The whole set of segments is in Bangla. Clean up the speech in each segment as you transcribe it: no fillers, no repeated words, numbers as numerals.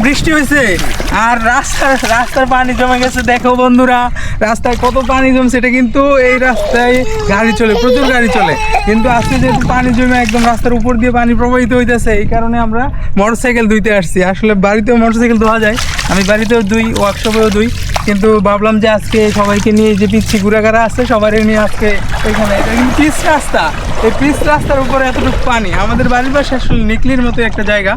বৃষ্টি হয়েছে আর রাস্তার পানি জমে গেছে। দেখো বন্ধুরা, রাস্তায় কত পানি জমছে। এটা কিন্তু এই রাস্তায় গাড়ি চলে, প্রচুর গাড়ি চলে, কিন্তু আজকে যেহেতু পানি জমে একদম রাস্তার উপর দিয়ে পানি প্রবাহিত হইতেছে, এই কারণে আমরা মোটরসাইকেল ধুইতে আসছি। আসলে বাড়িতেও মোটরসাইকেল ধোয়া যায়, আমি বাড়িতেও ধুই, ওয়ার্কশপেও ধুই, কিন্তু ভাবলাম যে আজকে সবাইকে নিয়ে যে পিচ্ছি ঘুরাঘারা আছে সবারই নিয়ে আজকে এখানে। এটা কিন্তু পিচ রাস্তা, এই পিচ রাস্তার উপরে এতটুকু পানি। আমাদের বাড়ির পাশে আসলে নিকলির মতো একটা জায়গা।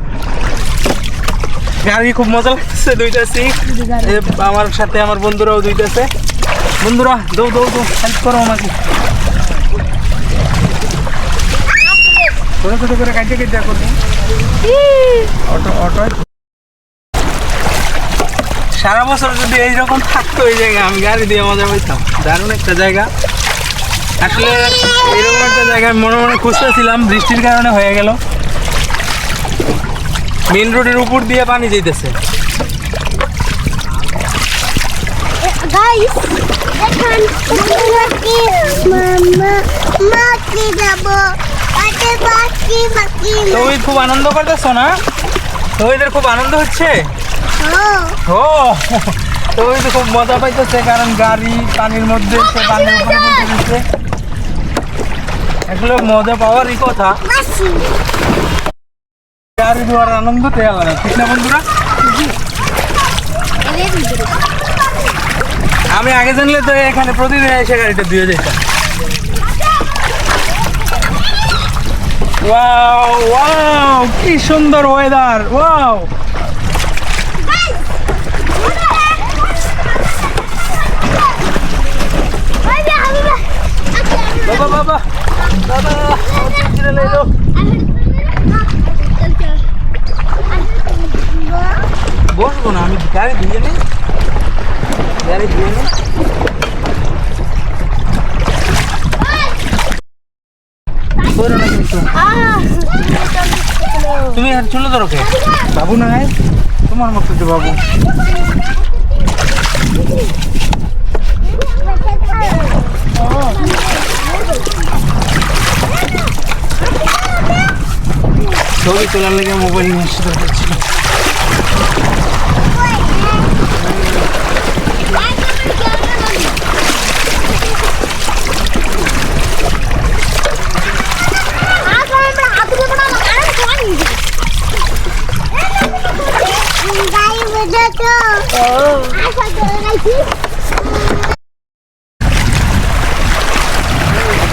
গাড়ি খুব মজা লাগতেছে, দুইটাছি আমার সাথে, আমার বন্ধুরাও দুইটাছে। বন্ধুরা দৌ দৌ দৌ হেল্প করো আমাকে, ছোটো ছোটো করে কাটে কেটে করবো। অটো সারা বছর যদি এইরকম থাকতো এই জায়গা, আমি গাড়ি দিয়ে মজা পাইতাম। দারুণ একটা জায়গা আসলে। এইরকম একটা জায়গায় মনে মনে খুঁজতেছিলাম, বৃষ্টির কারণে হয়ে গেল। মেন রোডের উপর দিয়ে পানি যেতেছে। তুমি খুব আনন্দ করতেছ না? তোমাদের খুব আনন্দ হচ্ছে? ও তুমি তো খুব মজা পাইতেছে, কারণ গাড়ি পানির মধ্যে, পানির উপরে দিচ্ছে। এগুলো মজা পাওয়ারই কথা, গাড়ি ধোয়ার আনন্দটাই আলাদা, ঠিক না বন্ধুরা? আমি আগে জানলে তো এখানে প্রতিদিন এসে গাড়িটা দিয়ে যেতাম। ওয়াও ওয়াও, কি সুন্দর ওয়েদার! ওয়াও, বাবা বাবা বাবা, বসবো না, আমি গাড়ি ধুয়ে নিই, গাড়ি ধুয়ে নিই। তুমি আর চলে ধরো কে? বাবু না হয় তোমার মতো যে বাবু। ছবি তোলার লেগে মোবাইল নিয়ে আসতে পারছিল।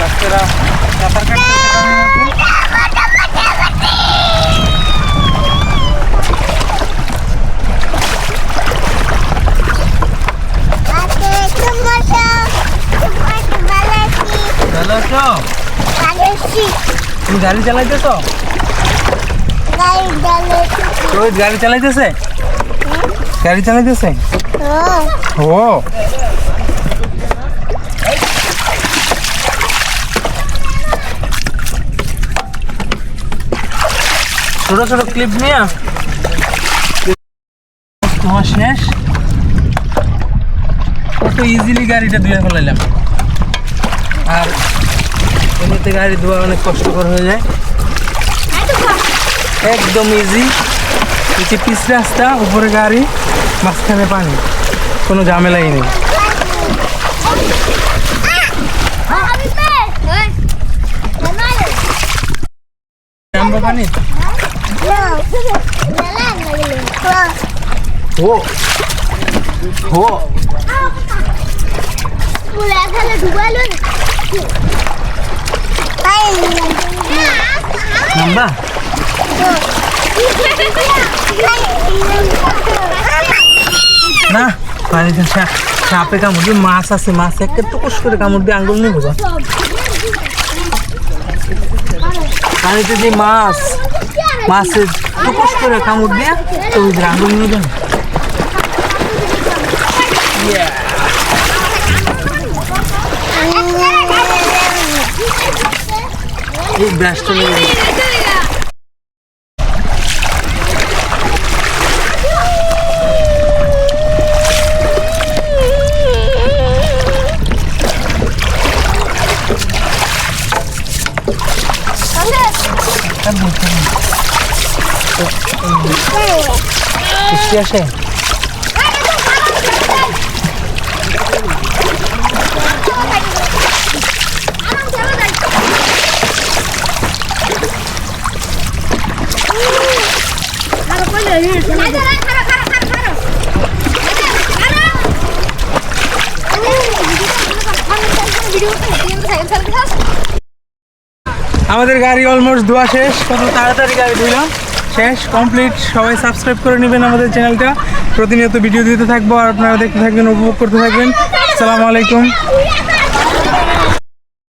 বাচ্চারা সাঁতার কাটতে তুমি গাড়ি চালাইতেছ? রোহিত গাড়ি চালাইতেছে? গাড়ি চালাইতেছে? ও ছোট ছোট ক্লিপ নিয়ে তোমার শেষ। কত ইজিলি গাড়িটা ধুয়ে ফেলাইলাম। আর এমনিতে গাড়ি ধোয়া অনেক কষ্টকর হয়ে যায়, একদম ইজি। নিচে পিচ রাস্তা, উপরে গাড়ি, মাঝখানে পানি, কোনো ঝামেলাই নেই। আমরা পানি ও ও নাম্বা না পানিতে সাপে কামড় দিয়ে, মাছ আছে, মাছ একটা টুকুস করে কামড় দিয়ে আঙ্গুল নেই বোঝা। পানিতে যে মাছ, মাছের টুকুস করে কামড় দিয়ে তো আঙ্গুল নিয়ে যান। এই ব্রাশটা লেগে বৃষ্টি আসে আমাদের গাড়ি অলমোস্ট ধোয়া শেষ, কত তাড়াতাড়ি গাড়ি ধুইলাম, শেষ কমপ্লিট। সবাই সাবস্ক্রাইব করে নেবেন আমাদের চ্যানেলটা, প্রতিনিয়ত ভিডিও দিতে থাকবো আর আপনারা দেখতে থাকবেন, উপভোগ করতে থাকবেন। আসসালামু আলাইকুম।